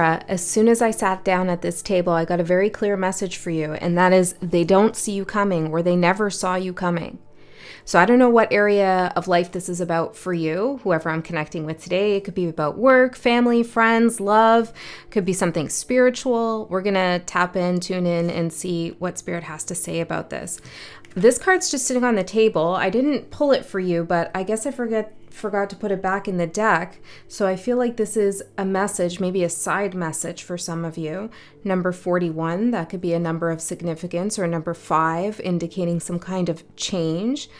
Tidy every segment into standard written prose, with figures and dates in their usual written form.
As soon as I sat down at this table, I got a very clear message for you, and that is they don't see you coming, or they never saw you coming. So I don't know what area of life this is about for you, whoever I'm connecting with today. It could be about work, family, friends, love, could be something spiritual. We're going to tap in, tune in, and see what Spirit has to say about this. This card's just sitting on the table. I didn't pull it for you, but I guess I forgot to put it back in the deck. So I feel like this is a message, maybe a side message for some of you. Number 41, that could be a number of significance, or number 5, indicating some kind of change,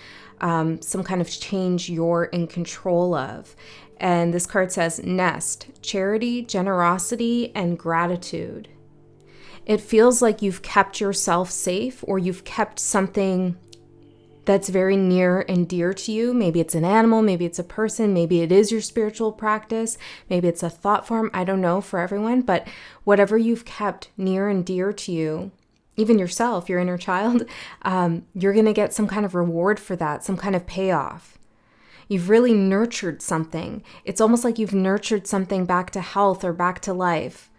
some kind of change you're in control of. And this card says nest, charity, generosity, and gratitude. It feels like you've kept yourself safe, or you've kept something that's very near and dear to you. Maybe it's an animal, maybe it's a person, maybe it is your spiritual practice, maybe it's a thought form. I don't know for everyone, but whatever you've kept near and dear to you, even yourself, your inner child, you're going to get some kind of reward for that, some kind of payoff. You've really nurtured something. It's almost like you've nurtured something back to health or back to life.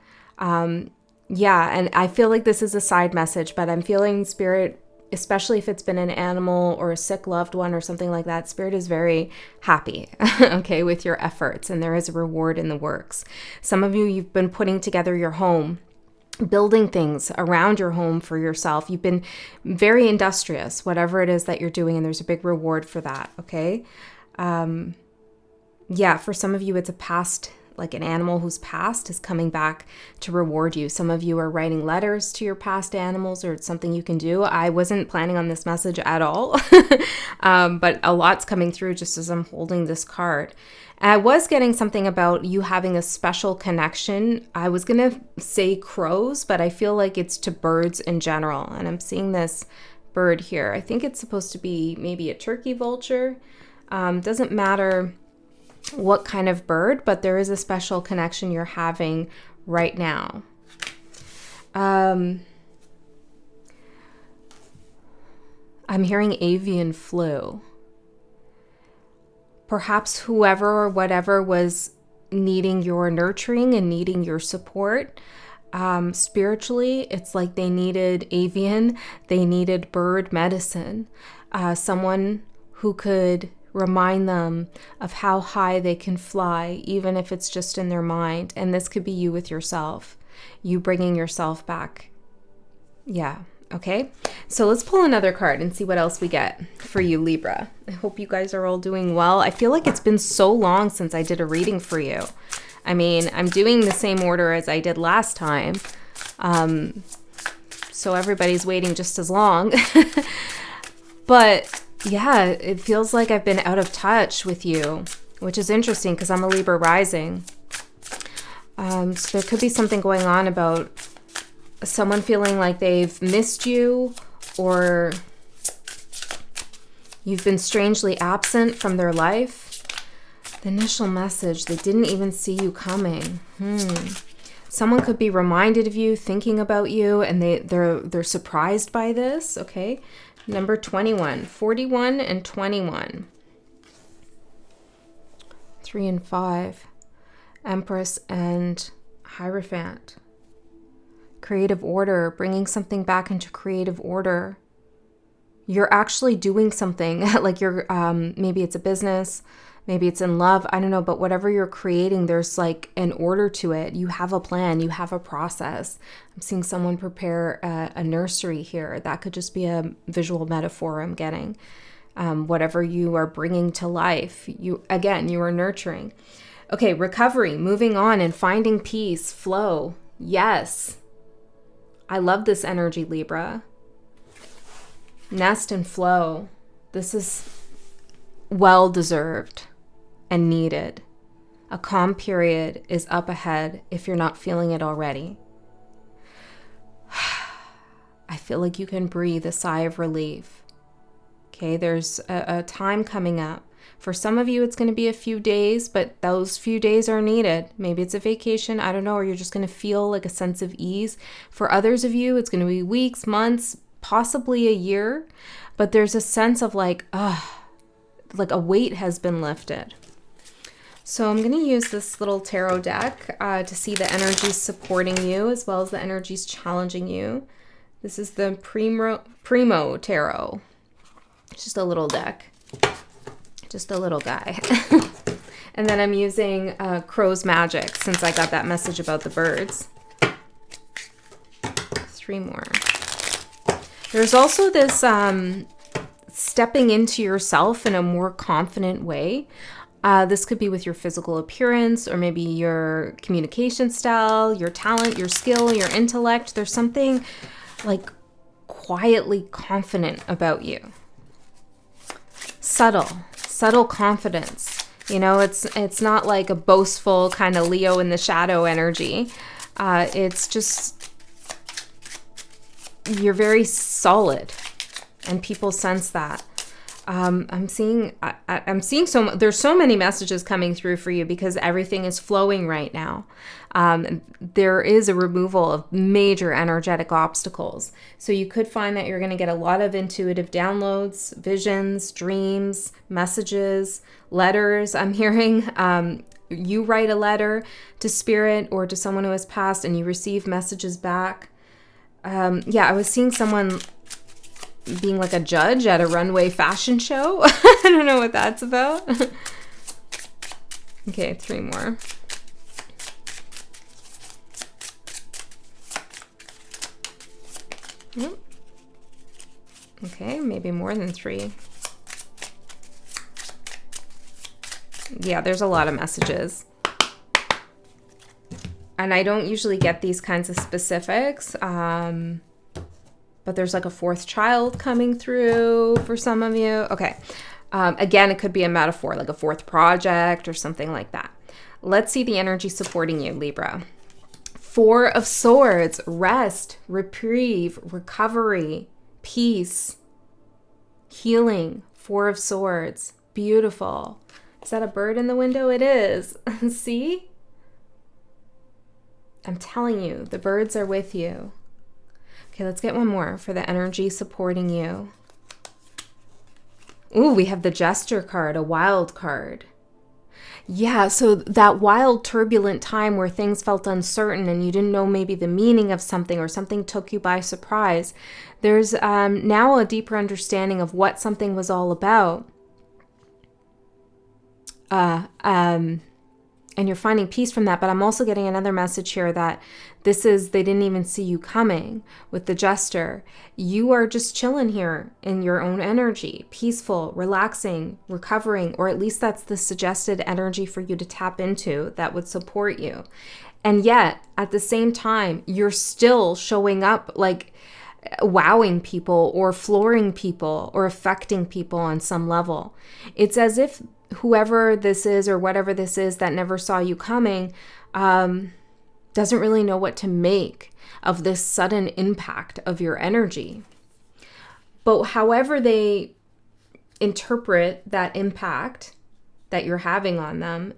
Yeah, and I feel like this is a side message, but I'm feeling Spirit, especially if it's been an animal or a sick loved one or something like that, Spirit is very happy, okay, with your efforts, and there is a reward in the works. Some of you, you've been putting together your home, building things around your home for yourself. You've been very industrious, whatever it is that you're doing, and there's a big reward for that, okay? Yeah, for some of you, it's a past, like an animal who's passed is coming back to reward you. Some of you are writing letters to your past animals, or it's something you can do. I wasn't planning on this message at all, but a lot's coming through just as I'm holding this card. I was getting something about you having a special connection. I was going to say crows, but I feel like it's to birds in general. And I'm seeing this bird here. I think it's supposed to be maybe a turkey vulture. Doesn't matter what kind of bird, but there is a special connection you're having right now. I'm hearing avian flu. Perhaps whoever or whatever was needing your nurturing and needing your support, spiritually, it's like they needed avian, they needed bird medicine, someone who could remind them of how high they can fly, even if it's just in their mind. And this could be you with yourself, you bringing yourself back. Yeah. Okay. So let's pull another card and see what else we get for you, Libra. I hope you guys are all doing well. I feel like it's been so long since I did a reading for you. I mean, I'm doing the same order as I did last time. So everybody's waiting just as long. But yeah, it feels like I've been out of touch with you, which is interesting because I'm a Libra rising. So there could be something going on about someone feeling like they've missed you, or you've been strangely absent from their life. The initial message, they didn't even see you coming. Someone could be reminded of you, thinking about you, and they're surprised by this, okay? Number 21, 41 and 21. 3 and 5. Empress and Hierophant. Creative order, bringing something back into creative order. You're actually doing something, like you're, maybe it's a business, maybe it's in love, I don't know, but whatever you're creating, there's like an order to it. You have a plan, you have a process. I'm seeing someone prepare a nursery here. That could just be a visual metaphor I'm getting. Whatever you are bringing to life, you are nurturing. Okay, recovery, moving on and finding peace, flow. Yes. I love this energy, Libra. Nest and flow. This is well-deserved and needed. A calm period is up ahead if you're not feeling it already. I feel like you can breathe a sigh of relief. Okay, there's a time coming up. For some of you, it's going to be a few days, but those few days are needed. Maybe it's a vacation, I don't know, or you're just going to feel like a sense of ease. For others of you, it's going to be weeks, months, possibly a year, but there's a sense of like a weight has been lifted. So I'm going to use this little tarot deck to see the energies supporting you as well as the energies challenging you. This is the Primo Tarot. It's just a little deck. Just a little guy. And then I'm using Crow's Magic since I got that message about the birds. 3 more. There's also this stepping into yourself in a more confident way. This could be with your physical appearance or maybe your communication style, your talent, your skill, your intellect. There's something like quietly confident about you. Subtle confidence. You know, it's not like a boastful kind of Leo in the shadow energy. It's just, you're very solid and people sense that. I'm seeing there's so many messages coming through for you because everything is flowing right now. There is a removal of major energetic obstacles. So you could find that you're going to get a lot of intuitive downloads, visions, dreams, messages, letters. I'm hearing you write a letter to spirit or to someone who has passed and you receive messages back. I was seeing someone being like a judge at a runway fashion show. I don't know what that's about. Okay, 3 more. Yep. Okay, maybe more than 3. Yeah, there's a lot of messages. And I don't usually get these kinds of specifics. But there's like a 4th child coming through for some of you. Okay. Again, it could be a metaphor, like a 4th project or something like that. Let's see the energy supporting you, Libra. 4 of Swords, rest, reprieve, recovery, peace, healing. 4 of Swords, beautiful. Is that a bird in the window? It is. See? I'm telling you, the birds are with you. Okay, let's get one more for the energy supporting you. Ooh, we have the Jester card, a wild card. Yeah, so that wild, turbulent time where things felt uncertain and you didn't know maybe the meaning of something or something took you by surprise. There's now a deeper understanding of what something was all about. And you're finding peace from that. But I'm also getting another message here that they didn't even see you coming with the Jester. You are just chilling here in your own energy, peaceful, relaxing, recovering, or at least that's the suggested energy for you to tap into that would support you. And yet, at the same time, you're still showing up like wowing people or flooring people or affecting people on some level. It's as if whoever this is or whatever this is that never saw you coming doesn't really know what to make of this sudden impact of your energy. But however they interpret that impact that you're having on them,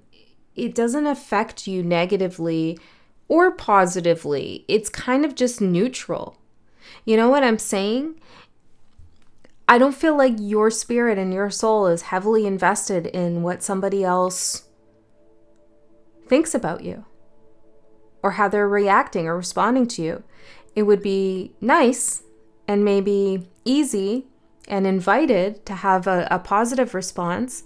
it doesn't affect you negatively or positively. It's kind of just neutral. You know what I'm saying? I don't feel like your spirit and your soul is heavily invested in what somebody else thinks about you or how they're reacting or responding to you. It would be nice and maybe easy and invited to have a positive response,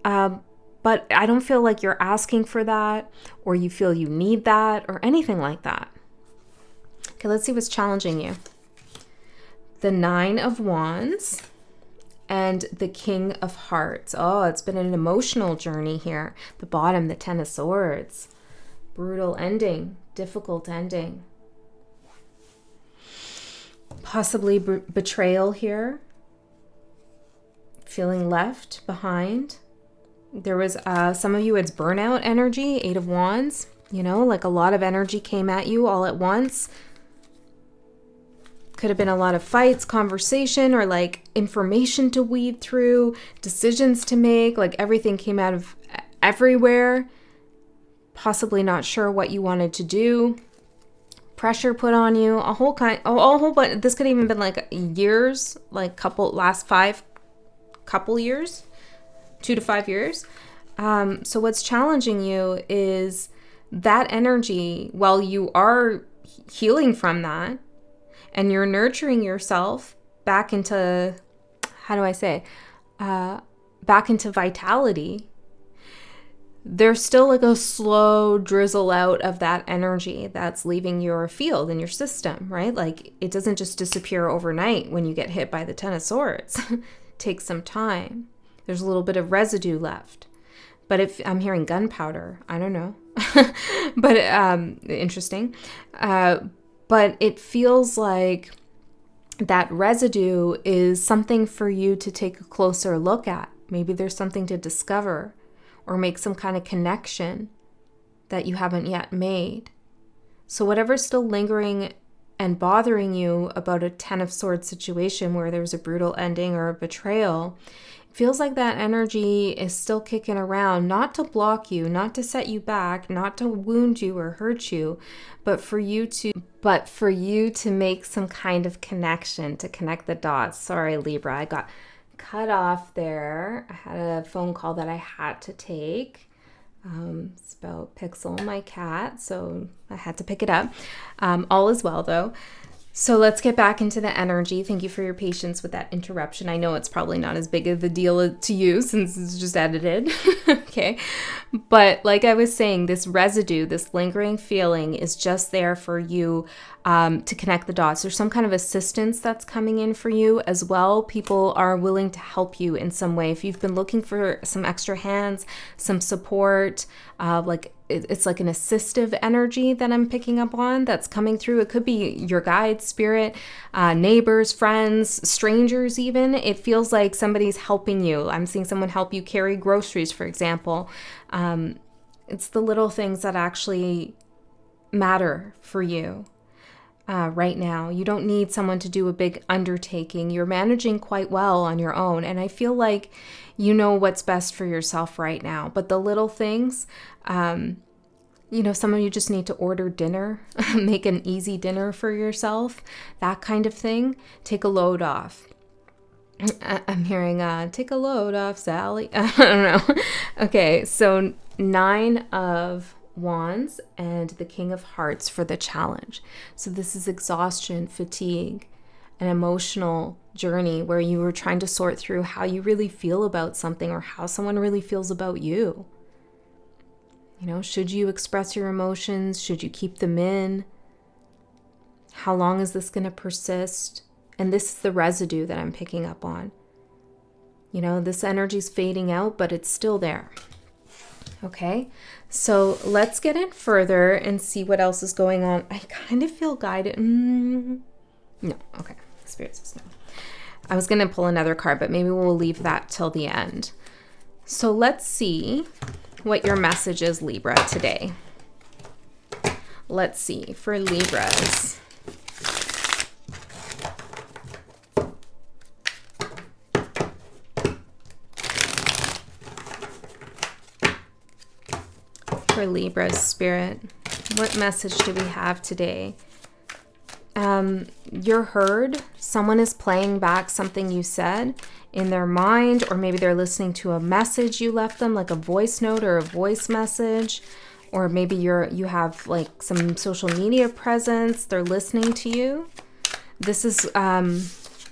but I don't feel like you're asking for that or you feel you need that or anything like that. Okay, let's see what's challenging you. The 9 of Wands and the King of Hearts. Oh, it's been an emotional journey here. The bottom, the 10 of Swords. Brutal ending, difficult ending. Possibly betrayal here. Feeling left behind. There was some of you, it's burnout energy, 8 of Wands. You know, like a lot of energy came at you all at once. Could have been a lot of fights, conversation, or like information to weed through, decisions to make, like everything came out of everywhere. Possibly not sure what you wanted to do. Pressure put on you, a whole bunch. This could even been like years, like couple years, 2 to 5 years. So what's challenging you is that energy, while you are healing from that and you're nurturing yourself back into, how do I say, back into vitality, there's still like a slow drizzle out of that energy that's leaving your field and your system, right? Like it doesn't just disappear overnight when you get hit by the Ten of Swords. It takes some time. There's a little bit of residue left. But if I'm hearing gunpowder, I don't know. But interesting. But it feels like that residue is something for you to take a closer look at. Maybe there's something to discover or make some kind of connection that you haven't yet made. So whatever's still lingering and bothering you about a Ten of Swords situation where there's a brutal ending or a betrayal, it feels like that energy is still kicking around, not to block you, not to set you back, not to wound you or hurt you, but for you to make some kind of connection, to connect the dots. Sorry, Libra, I got cut off there. I had a phone call that I had to take. It's about Pixel, my cat, so I had to pick it up. All is well, though. So let's get back into the energy. Thank you for your patience with that interruption. I know it's probably not as big of a deal to you since it's just edited. Okay. But like I was saying, this residue, this lingering feeling is just there for you to connect the dots. There's some kind of assistance that's coming in for you as well. People are willing to help you in some way. If you've been looking for some extra hands, some support, it's like an assistive energy that I'm picking up on that's coming through. It could be your guide, spirit, neighbors, friends, strangers even. It feels like somebody's helping you. I'm seeing someone help you carry groceries, for example. It's the little things that actually matter for you right now. You don't need someone to do a big undertaking. You're managing quite well on your own. And I feel like you know what's best for yourself right now. But the little things, some of you just need to order dinner, make an easy dinner for yourself, that kind of thing. Take a load off. I'm hearing, take a load off, Sally. I don't know. Okay, so 9 of Wands and the King of Hearts for the challenge. So this is exhaustion, fatigue, an emotional journey where you were trying to sort through how you really feel about something or how someone really feels about you. Should you express your emotions? Should you keep them in? How long is this going to persist? And this is the residue that I'm picking up on. This energy's fading out, but it's still there. Okay, so let's get in further and see what else is going on. I kind of feel guided. No, okay. Spirit says no. I was going to pull another card, but maybe we'll leave that till the end. So let's see what your message is, Libra, today. Let's see, for Libras. For Libra's spirit, what message do we have today? You're heard. Someone is playing back something you said in their mind, or maybe they're listening to a message you left them, like a voice note or a voice message, or maybe you have like some social media presence. They're listening to you. This is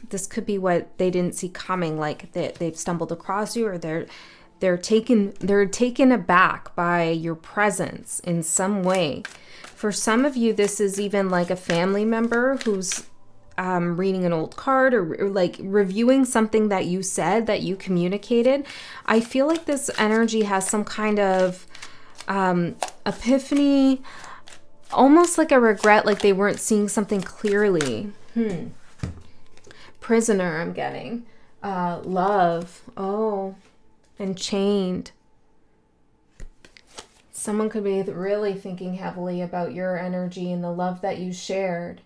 this could be what they didn't see coming, like they've stumbled across you, or they're taken aback by your presence in some way. For some of you, this is even like a family member who's reading an old card or like reviewing something that you said, that you communicated. I feel like this energy has some kind of epiphany, almost like a regret, like they weren't seeing something clearly. Prisoner, I'm getting. Love. Oh. And chained. Someone could be really thinking heavily about your energy and the love that you shared.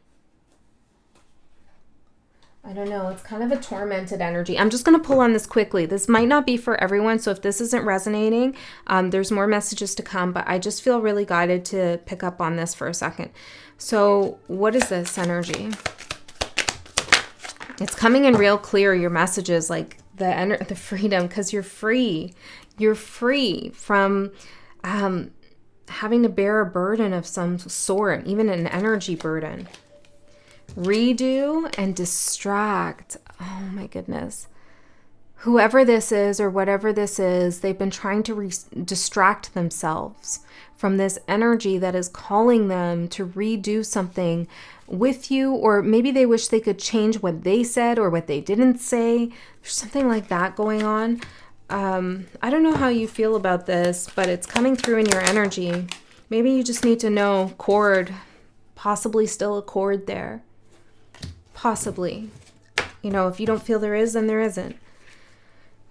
I don't know. It's kind of a tormented energy. I'm just going to pull on this quickly. This might not be for everyone, so if this isn't resonating, there's more messages to come, but I just feel really guided to pick up on this for a second. So what is this energy? It's coming in real clear, your messages, like the freedom, because you're free. You're free from having to bear a burden of some sort, even an energy burden. Redo and distract. Oh my goodness. Whoever this is or whatever this is, they've been trying to distract themselves from this energy that is calling them to redo something with you, or maybe they wish they could change what they said or what they didn't say. There's something like that going on. I don't know how you feel about this, but it's coming through in your energy. Maybe you just need to know cord, possibly still a cord there. Possibly. You know, if you don't feel there is, then there isn't.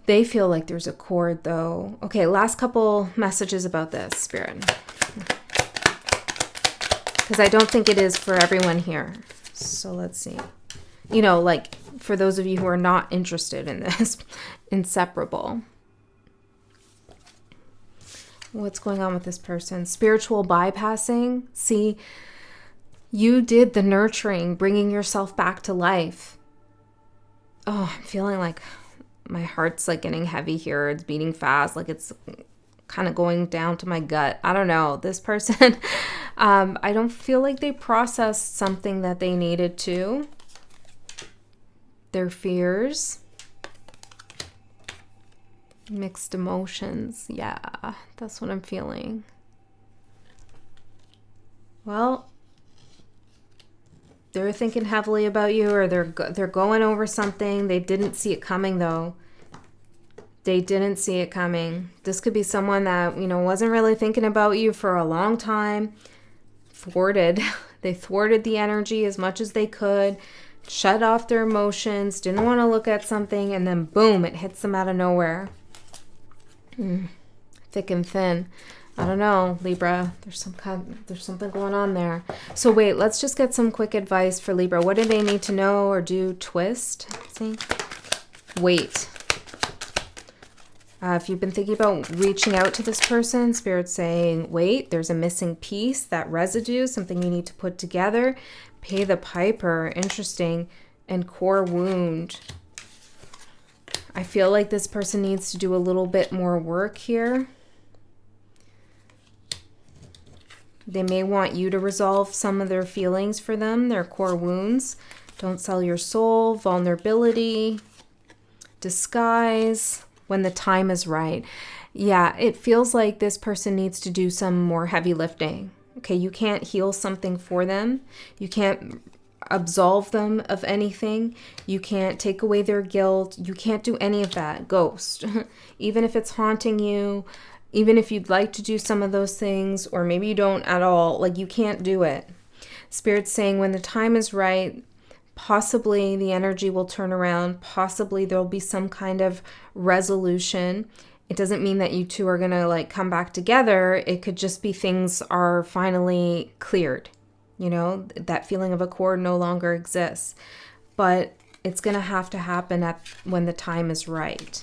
They feel like there's a cord though. Okay, last couple messages about this, Spirit. Because I don't think it is for everyone here. So let's see. You know, like for those of you who are not interested in this, inseparable. What's going on with this person? Spiritual bypassing. See, you did the nurturing, bringing yourself back to life. Oh, I'm feeling like my heart's like getting heavy here. It's beating fast. Like it's kind of going down to my gut. I don't know. This person, I don't feel like they processed something that they needed to. Their fears. Mixed emotions. Yeah, that's what I'm feeling. Well, they're thinking heavily about you, or they're going over something. They didn't see it coming though. They didn't see it coming. This could be someone that, you know, wasn't really thinking about you for a long time. Thwarted. They thwarted the energy as much as they could. Shut off their emotions. Didn't want to look at something, and then boom, it hits them out of nowhere. Thick and thin. I don't know, Libra. There's something going on there. So wait, let's just get some quick advice for Libra. What do they need to know or do? Twist. See? Wait. If you've been thinking about reaching out to this person, Spirit's saying, wait, there's a missing piece, that residue, something you need to put together. Pay the piper. Interesting. And core wound. I feel like this person needs to do a little bit more work here. They may want you to resolve some of their feelings for them, their core wounds. Don't sell your soul, vulnerability, disguise, when the time is right. Yeah, it feels like this person needs to do some more heavy lifting. Okay, you can't heal something for them. You can't absolve them of anything. You can't take away their guilt. You can't do any of that. Ghost. Even if it's haunting you, even if you'd like to do some of those things, or maybe you don't at all, like you can't do it. Spirit's saying when the time is right, possibly the energy will turn around. Possibly there'll be some kind of resolution. It doesn't mean that you two are going to like come back together. It could just be things are finally cleared. You know, that feeling of accord no longer exists. But it's going to happen when the time is right.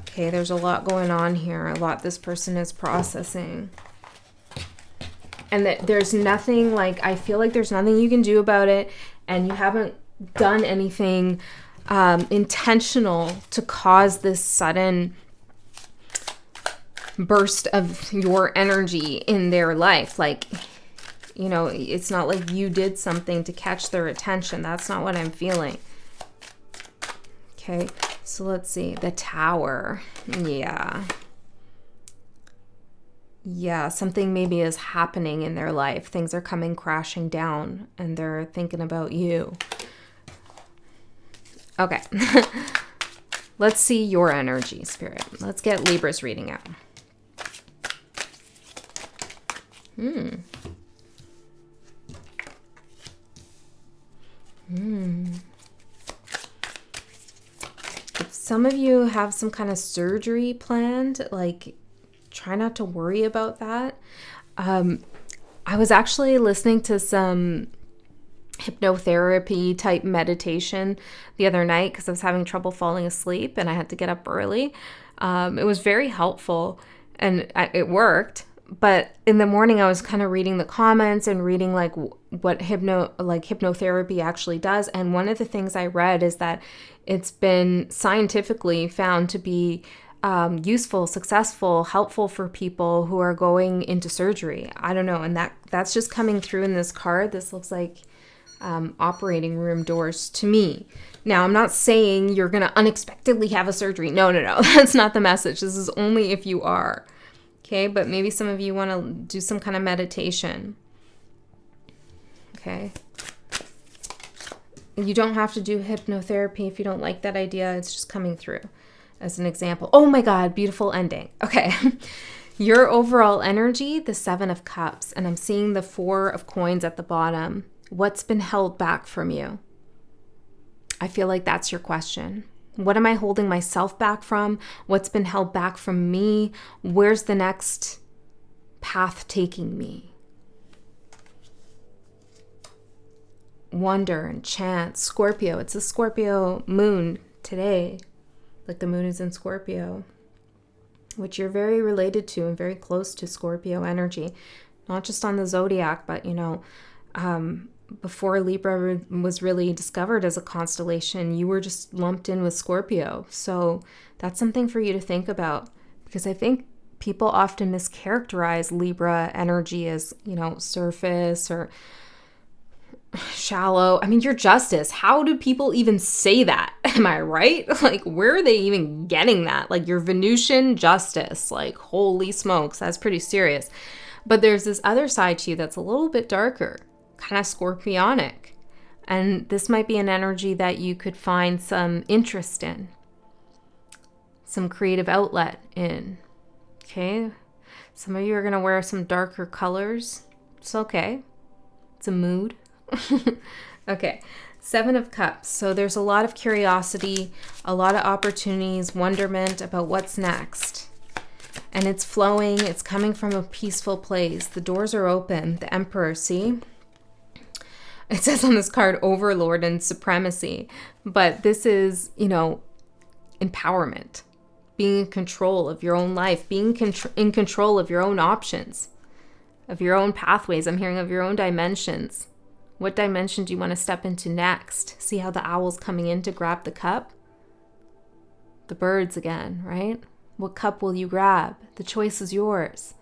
Okay, there's a lot going on here. A lot this person is processing. And that there's nothing, like, I feel like there's nothing you can do about it. And you haven't done anything intentional to cause this sudden burst of your energy in their life. Like, you know, it's not like you did something to catch their attention. That's not what I'm feeling. Okay, so let's see. The Tower. Yeah, something maybe is happening in their life. Things are coming crashing down and they're thinking about you. Okay. Let's see your energy, Spirit. Let's get Libra's reading out. If some of you have some kind of surgery planned, like, try not to worry about that. I was actually listening to some hypnotherapy type meditation the other night because I was having trouble falling asleep and I had to get up early. It was very helpful and it worked, But in the morning, I was kind of reading the comments and reading like what hypnotherapy actually does. And one of the things I read is that it's been scientifically found to be useful, successful, helpful for people who are going into surgery. I don't know. And that's just coming through in this card. This looks like operating room doors to me. Now, I'm not saying you're going to unexpectedly have a surgery. No. That's not the message. This is only if you are. Okay, but maybe some of you want to do some kind of meditation. Okay. You don't have to do hypnotherapy if you don't like that idea. It's just coming through as an example. Oh my God, beautiful ending. Okay. Your overall energy, the 7 of Cups, and I'm seeing the 4 of Coins at the bottom. What's been held back from you? I feel like that's your question. What am I holding myself back from? What's been held back from me? Where's the next path taking me? Wonder and chance. Scorpio. It's a Scorpio moon today. Like the moon is in Scorpio, which you're very related to and very close to Scorpio energy. Not just on the zodiac, but, before Libra was really discovered as a constellation, you were just lumped in with Scorpio. So that's something for you to think about, because I think people often mischaracterize Libra energy as, surface or shallow. I mean, you're justice. How do people even say that? Am I right? Like, where are they even getting that? Like, your Venusian justice. Like, holy smokes, that's pretty serious. But there's this other side to you that's a little bit darker, kind of scorpionic. And this might be an energy that you could find some interest in, some creative outlet in. Okay? Some of you are going to wear some darker colors. It's okay. It's a mood. Okay. 7 of Cups. So there's a lot of curiosity, a lot of opportunities, wonderment about what's next. And it's flowing. It's coming from a peaceful place. The doors are open. The Emperor, see? It says on this card, overlord and supremacy. But this is, empowerment. Being in control of your own life. Being in control of your own options. Of your own pathways. I'm hearing of your own dimensions. What dimension do you want to step into next? See how the owl's coming in to grab the cup? The birds again, right? What cup will you grab? The choice is yours.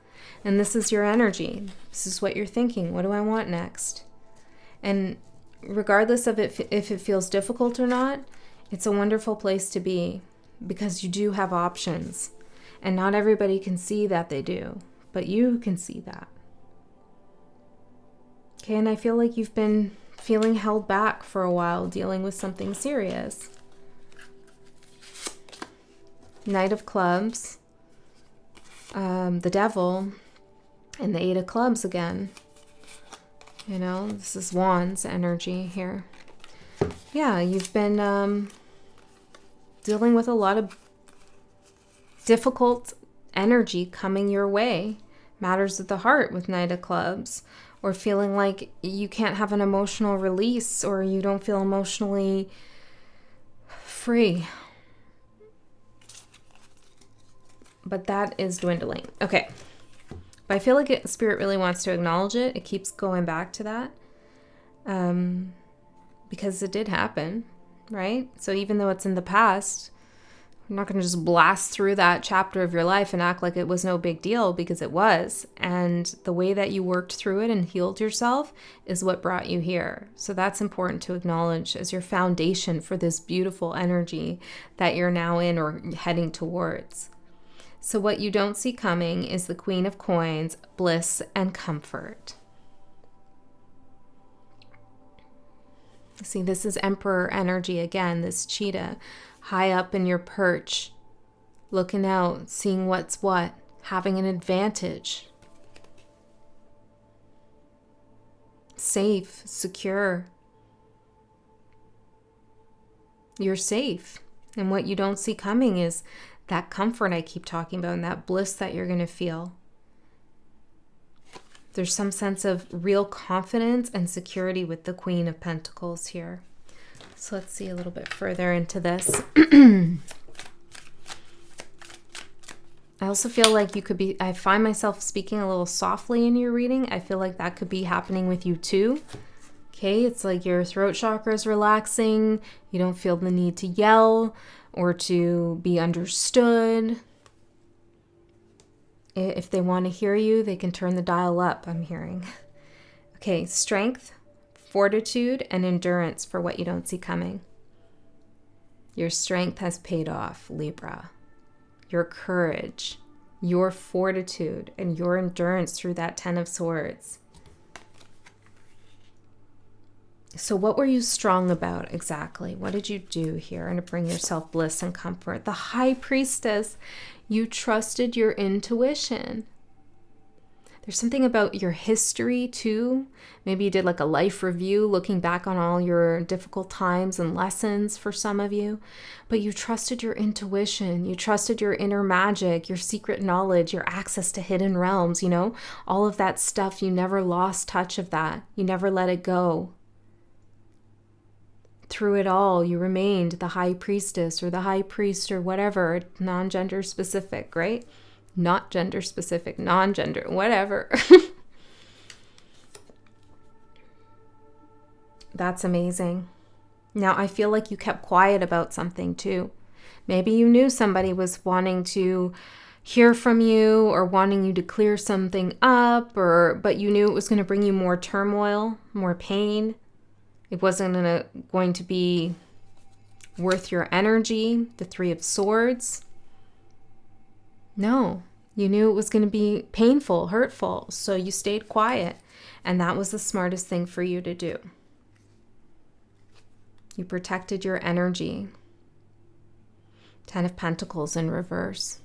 And this is your energy. This is what you're thinking. What do I want next? And regardless of if it feels difficult or not, it's a wonderful place to be, because you do have options. And not everybody can see that they do, but you can see that. Okay, and I feel like you've been feeling held back for a while, dealing with something serious. Knight of Clubs, the Devil, and the 8 of Clubs again. This is Wands energy here. Yeah, you've been dealing with a lot of difficult energy coming your way. Matters of the heart with Knight of Clubs. Or feeling like you can't have an emotional release, or you don't feel emotionally free. But that is dwindling. Okay. But I feel like Spirit really wants to acknowledge it. It keeps going back to that. Because it did happen, right? So even though it's in the past, I'm not going to just blast through that chapter of your life and act like it was no big deal, because it was. And the way that you worked through it and healed yourself is what brought you here. So that's important to acknowledge as your foundation for this beautiful energy that you're now in or heading towards. So what you don't see coming is the Queen of Coins, bliss and comfort. See, this is Emperor energy again, this cheetah. High up in your perch, looking out, seeing what's what, having an advantage. Safe, secure. You're safe. And what you don't see coming is that comfort I keep talking about and that bliss that you're going to feel. There's some sense of real confidence and security with the Queen of Pentacles here. So let's see a little bit further into this. I also feel like I find myself speaking a little softly in your reading. I feel like that could be happening with you too. Okay, it's like your throat chakra is relaxing. You don't feel the need to yell or to be understood. If they want to hear you, they can turn the dial up, I'm hearing. Okay, strength, fortitude, and endurance for what you don't see coming. Your strength has paid off, Libra. Your courage, your fortitude, and your endurance through that 10 of Swords. So what were you strong about exactly? What did you do here to bring yourself bliss and comfort? The High Priestess, you trusted your intuition. There's something about your history too. Maybe you did like a life review, looking back on all your difficult times and lessons for some of you. But you trusted your intuition. You trusted your inner magic, your secret knowledge, your access to hidden realms, all of that stuff. You never lost touch of that. You never let it go. Through it all, you remained the High Priestess or the High Priest or whatever, non-gender specific, right? Not gender specific, non-gender, whatever. That's amazing. Now, I feel like you kept quiet about something too. Maybe you knew somebody was wanting to hear from you or wanting you to clear something up, but you knew it was going to bring you more turmoil, more pain. It wasn't going to be worth your energy, the 3 of Swords. No, you knew it was going to be painful, hurtful, so you stayed quiet, and that was the smartest thing for you to do. You protected your energy. 10 of Pentacles in reverse.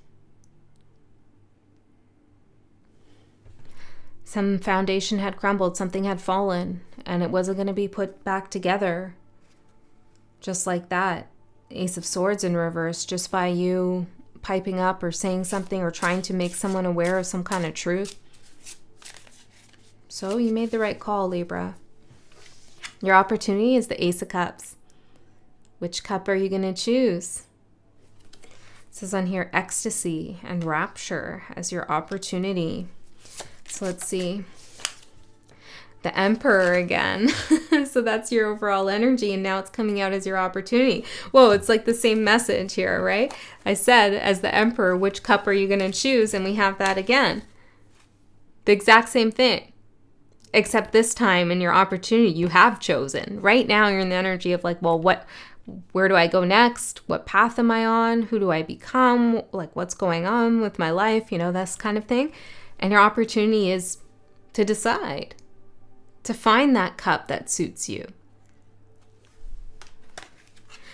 Some foundation had crumbled, something had fallen, and it wasn't going to be put back together. Just like that. Ace of Swords in reverse, just by you piping up or saying something or trying to make someone aware of some kind of truth. So you made the right call, Libra. Your opportunity is the Ace of Cups. Which cup are you going to choose? It says on here, ecstasy and rapture as your opportunity. So let's see. The Emperor again. So that's your overall energy, and now it's coming out as your opportunity. Whoa, it's like the same message here, right? I said, as the Emperor, which cup are you going to choose? And we have that again. The exact same thing. Except this time in your opportunity, you have chosen. Right now, you're in the energy of like, well, where do I go next? What path am I on? Who do I become? Like, what's going on with my life? This kind of thing. And your opportunity is to decide, to find that cup that suits you.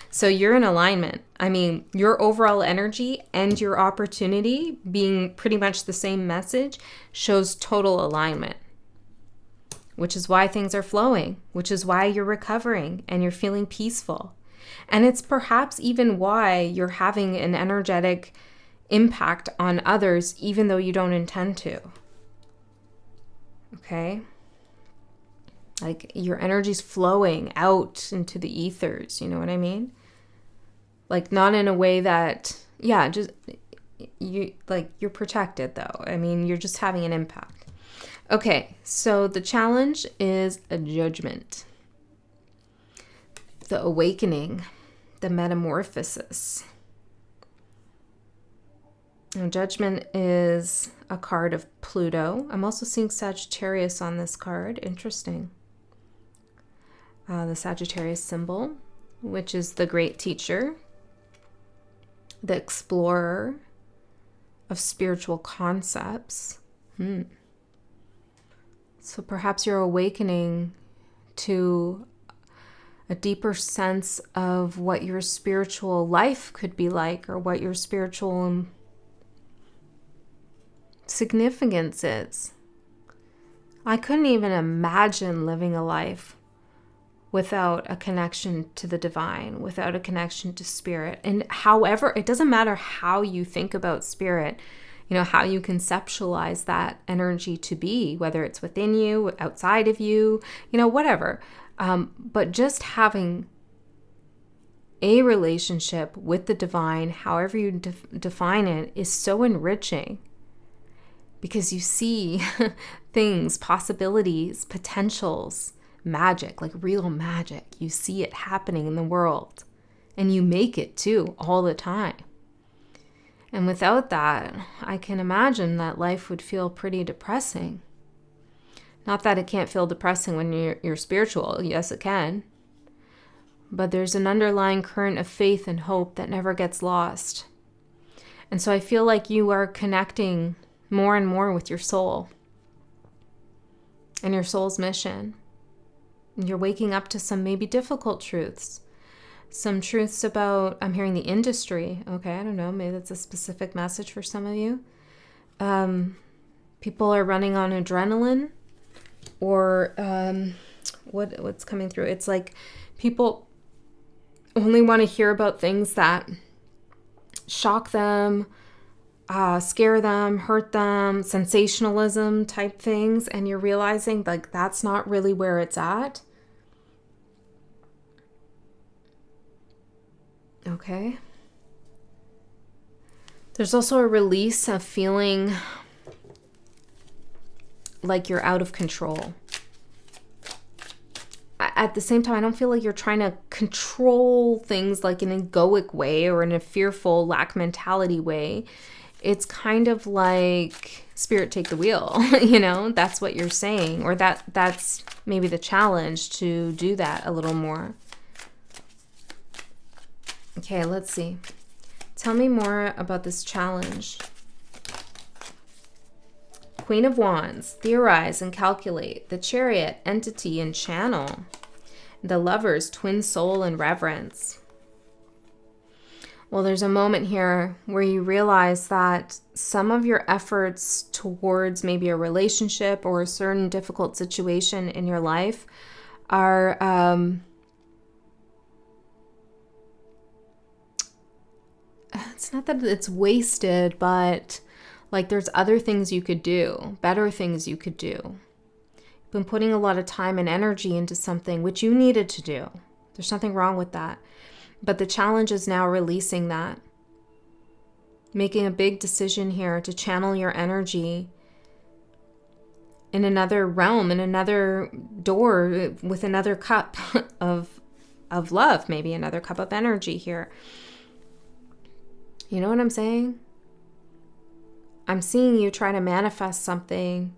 So you're in alignment. I mean, your overall energy and your opportunity being pretty much the same message shows total alignment, which is why things are flowing, which is why you're recovering and you're feeling peaceful. And it's perhaps even why you're having an energetic impact on others, even though you don't intend to. Okay? Like your energy's flowing out into the ethers, you know what I mean? Like not in a way that, just you're protected though. I mean, you're just having an impact. Okay, so the challenge is a judgment. The awakening, the metamorphosis. Now, judgment is a card of Pluto. I'm also seeing Sagittarius on this card. Interesting. The Sagittarius symbol, which is the great teacher, the explorer of spiritual concepts. So perhaps you're awakening to a deeper sense of what your spiritual life could be like, or what your spiritual significance is. I couldn't even imagine living a life without a connection to the divine, without a connection to spirit. And however, it doesn't matter how you think about spirit, how you conceptualize that energy to be, whether it's within you, outside of you, whatever. But just having a relationship with the divine, however you define it, is so enriching because you see things, possibilities, potentials, magic, like real magic. You see it happening in the world and you make it too all the time. And without that, I can imagine that life would feel pretty depressing. Not that it can't feel depressing when you're spiritual. Yes, it can. But there's an underlying current of faith and hope that never gets lost. And so I feel like you are connecting more and more with your soul and your soul's mission. You're waking up to some maybe difficult truths. Some truths about, I'm hearing the industry. Okay, I don't know. Maybe that's a specific message for some of you. People are running on adrenaline or what's coming through. It's like people only want to hear about things that shock them, scare them, hurt them, sensationalism type things. And you're realizing like that's not really where it's at. Okay. There's also a release of feeling like you're out of control. At the same time, I don't feel like you're trying to control things like in an egoic way or in a fearful lack mentality way. It's kind of like spirit take the wheel, that's what you're saying. Or that's maybe the challenge to do that a little more. Okay, let's see. Tell me more about this challenge. Queen of Wands, theorize and calculate. The Chariot, entity and channel. The Lovers, twin soul and reverence. Well, there's a moment here where you realize that some of your efforts towards maybe a relationship or a certain difficult situation in your life are it's not that it's wasted, but like there's other things you could do, better things you could do. You've been putting a lot of time and energy into something which you needed to do. There's nothing wrong with that. But the challenge is now releasing that. Making a big decision here to channel your energy in another realm, in another door, with another cup of love, maybe another cup of energy here. You know what I'm saying? I'm seeing you try to manifest something,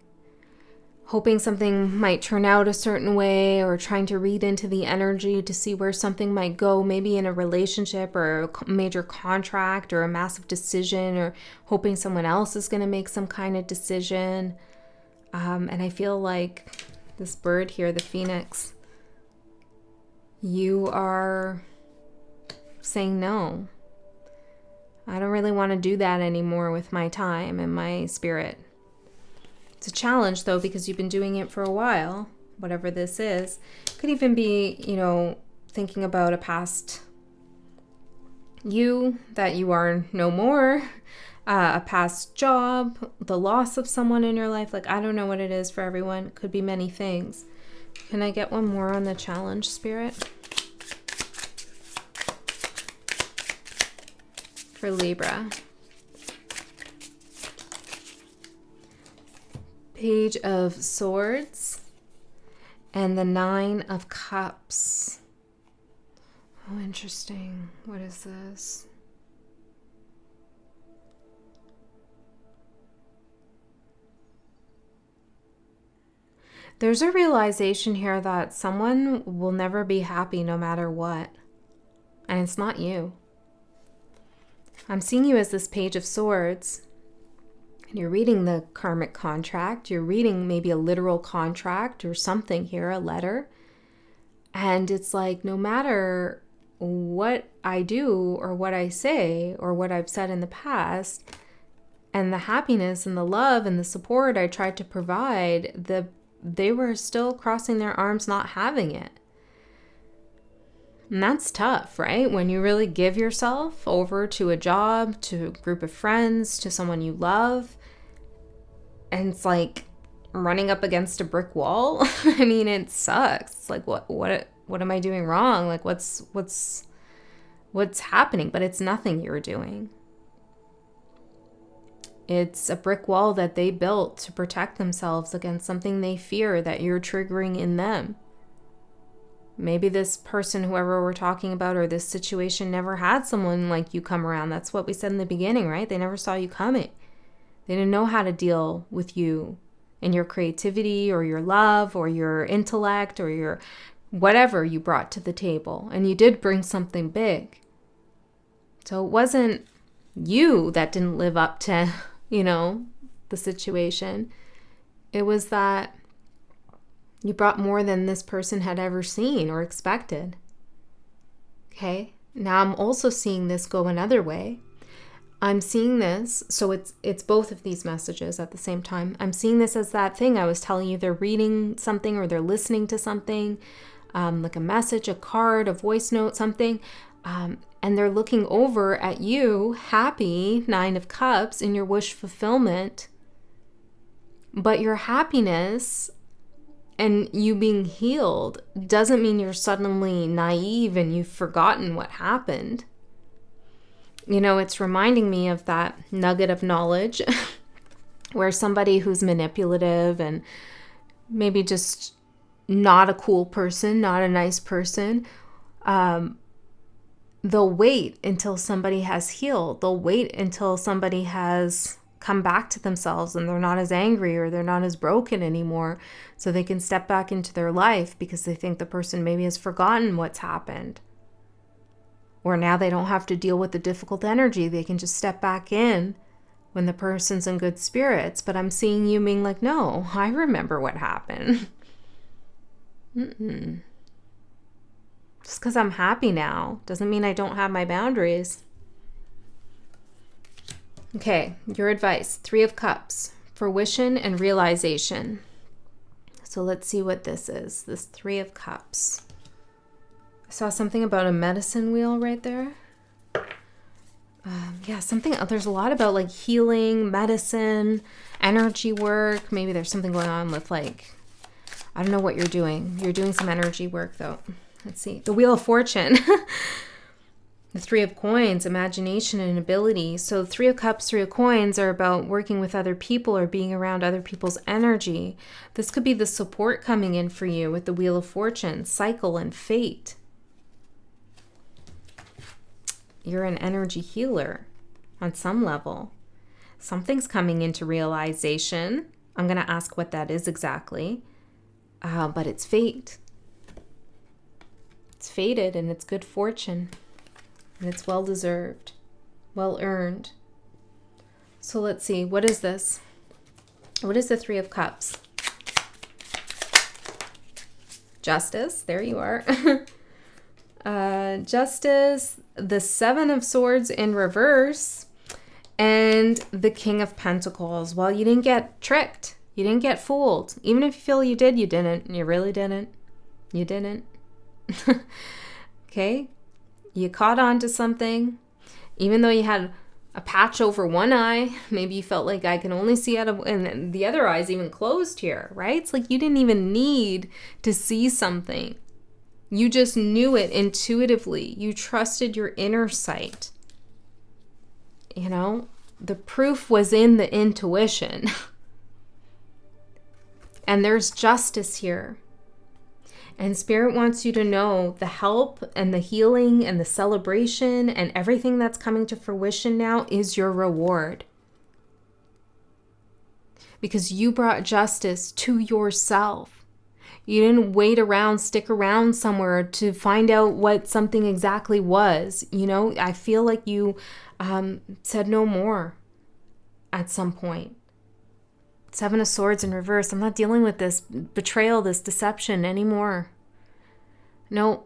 hoping something might turn out a certain way, or trying to read into the energy to see where something might go, maybe in a relationship or a major contract or a massive decision, or hoping someone else is going to make some kind of decision. And I feel like this bird here, the phoenix, you are saying no. I don't really want to do that anymore with my time and my spirit. It's a challenge, though, because you've been doing it for a while, whatever this is. It could even be, thinking about a past you that you are no more, a past job, the loss of someone in your life. Like, I don't know what it is for everyone. It could be many things. Can I get one more on the challenge, Spirit? For Libra. Page of Swords and the Nine of Cups. Oh, interesting. What is this? There's a realization here that someone will never be happy no matter what. And it's not you. I'm seeing you as this Page of Swords. And you're reading the karmic contract. You're reading maybe a literal contract or something here, a letter. And it's like, no matter what I do or what I say or what I've said in the past, and the happiness and the love and the support I tried to provide, they were still crossing their arms, not having it. And that's tough, right? When you really give yourself over to a job, to a group of friends, to someone you love, and it's like running up against a brick wall. I mean, it sucks. It's like, what am I doing wrong? Like, what's what's happening, but it's nothing you're doing. It's a brick wall that they built to protect themselves against something they fear that you're triggering in them. Maybe this person, whoever we're talking about, or this situation never had someone like you come around. That's what we said in the beginning, right? They never saw you coming. They didn't know how to deal with you and your creativity or your love or your intellect or your whatever you brought to the table. And you did bring something big. So it wasn't you that didn't live up to, the situation. It was that you brought more than this person had ever seen or expected. Okay? Now I'm also seeing this go another way. I'm seeing this, so it's both of these messages at the same time. I'm seeing this as that thing I was telling you. They're reading something or they're listening to something, like a message, a card, a voice note, something, and they're looking over at you, happy, 9 of Cups, in your wish fulfillment. But your happiness and you being healed doesn't mean you're suddenly naive and you've forgotten what happened. It's reminding me of that nugget of knowledge where somebody who's manipulative and maybe just not a cool person, not a nice person, they'll wait until somebody has healed. They'll wait until somebody has come back to themselves and they're not as angry or they're not as broken anymore, so they can step back into their life because they think the person maybe has forgotten what's happened. Or now they don't have to deal with the difficult energy. They can just step back in when the person's in good spirits. But I'm seeing you being like, no, I remember what happened. Just because I'm happy now doesn't mean I don't have my boundaries. Okay, your advice, 3 of Cups, fruition and realization. So let's see what this is, this 3 of Cups. I saw something about a medicine wheel right there. There's a lot about like healing, medicine, energy work. Maybe there's something going on with I don't know what you're doing. You're doing some energy work though. Let's see. The Wheel of Fortune. The 3 of Coins, imagination and ability. So 3 of Cups, 3 of Coins are about working with other people or being around other people's energy. This could be the support coming in for you with the Wheel of Fortune, cycle and fate. You're an energy healer on some level. Something's coming into realization. I'm going to ask what that is exactly. But it's fate. It's fated and it's good fortune. And it's well-deserved, well-earned. So let's see. What is this? What is the 3 of Cups? Justice. There you are. Justice, the 7 of Swords in reverse, and the King of Pentacles. Well, you didn't get tricked. You didn't get fooled. Even if you feel you did, you didn't. You really didn't. You didn't. Okay? You caught on to something. Even though you had a patch over one eye, maybe you felt like I can only see out of, and the other eye's even closed here, right? It's like you didn't even need to see something. You just knew it intuitively. You trusted your inner sight. The proof was in the intuition. And there's justice here. And Spirit wants you to know the help and the healing and the celebration and everything that's coming to fruition now is your reward. Because you brought justice to yourself. You didn't wait around, stick around somewhere to find out what something exactly was. I feel like you said no more at some point. 7 of Swords in reverse. I'm not dealing with this betrayal, this deception anymore. No,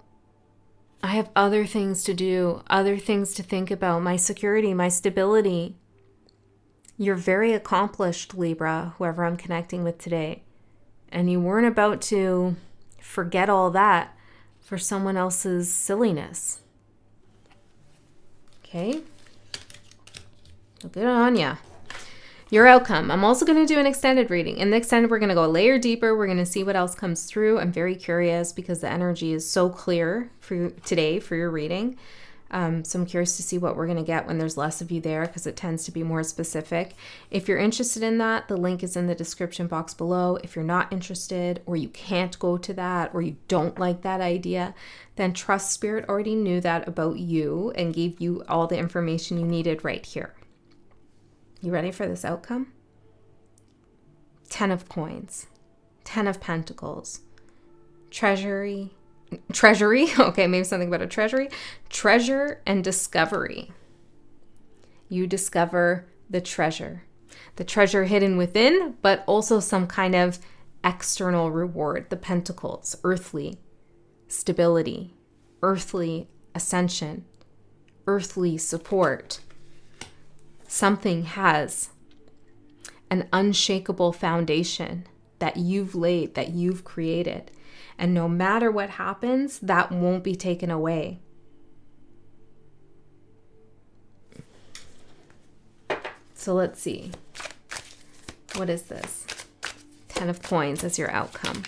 I have other things to do, other things to think about, my security, my stability. You're very accomplished, Libra, whoever I'm connecting with today. And you weren't about to forget all that for someone else's silliness. Okay? So good on ya. Your outcome. I'm also going to do an extended reading. In the extended, we're going to go a layer deeper. We're going to see what else comes through. I'm very curious because the energy is so clear for you today for your reading. So I'm curious to see what we're going to get when there's less of you there, because it tends to be more specific. If you're interested in that, the link is in the description box below. If you're not interested, or you can't go to that, or you don't like that idea, then trust Spirit already knew that about you and gave you all the information you needed right here. You ready for this outcome? 10 of coins, 10 of pentacles, treasury, okay, maybe something about a treasury, treasure and discovery. You discover the treasure hidden within, but also some kind of external reward. The pentacles, earthly stability, earthly ascension, earthly support. Something has an unshakable foundation that you've laid, that you've created. And no matter what happens, that won't be taken away. So let's see. What is this? 10 of coins as your outcome.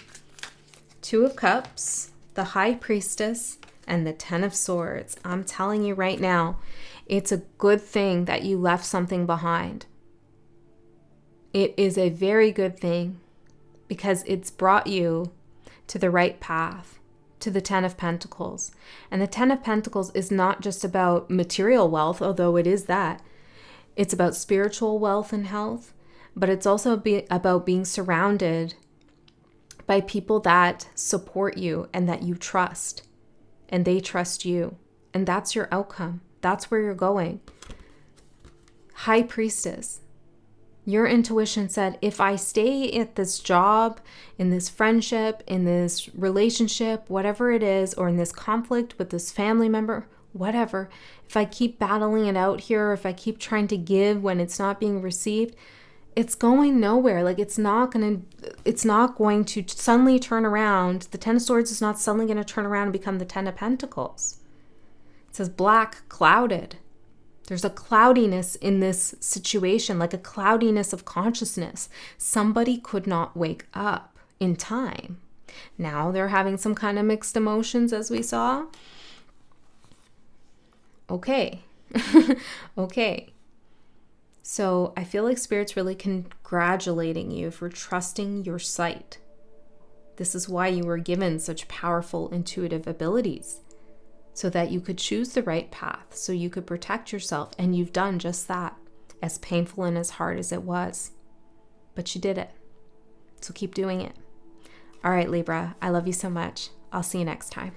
2 of cups, the high priestess, and the 10 of swords. I'm telling you right now, it's a good thing that you left something behind. It is a very good thing because it's brought you to the right path, to the 10 of Pentacles. And the 10 of Pentacles is not just about material wealth, although it is that. It's about spiritual wealth and health, but it's also about being surrounded by people that support you and that you trust, and they trust you. And that's your outcome. That's where you're going. High Priestess. Your intuition said, if I stay at this job, in this friendship, in this relationship, whatever it is, or in this conflict with this family member, whatever, if I keep battling it out here, if I keep trying to give when it's not being received, it's going nowhere. Like it's not going to suddenly turn around. The 10 of Swords is not suddenly going to turn around and become the 10 of Pentacles. It says black, clouded. There's a cloudiness in this situation, like a cloudiness of consciousness. Somebody could not wake up in time. Now they're having some kind of mixed emotions, as we saw. Okay. Okay. So I feel like Spirit's really congratulating you for trusting your sight. This is why you were given such powerful intuitive abilities, so that you could choose the right path, so you could protect yourself. And you've done just that, as painful and as hard as it was. But you did it. So keep doing it. All right, Libra, I love you so much. I'll see you next time.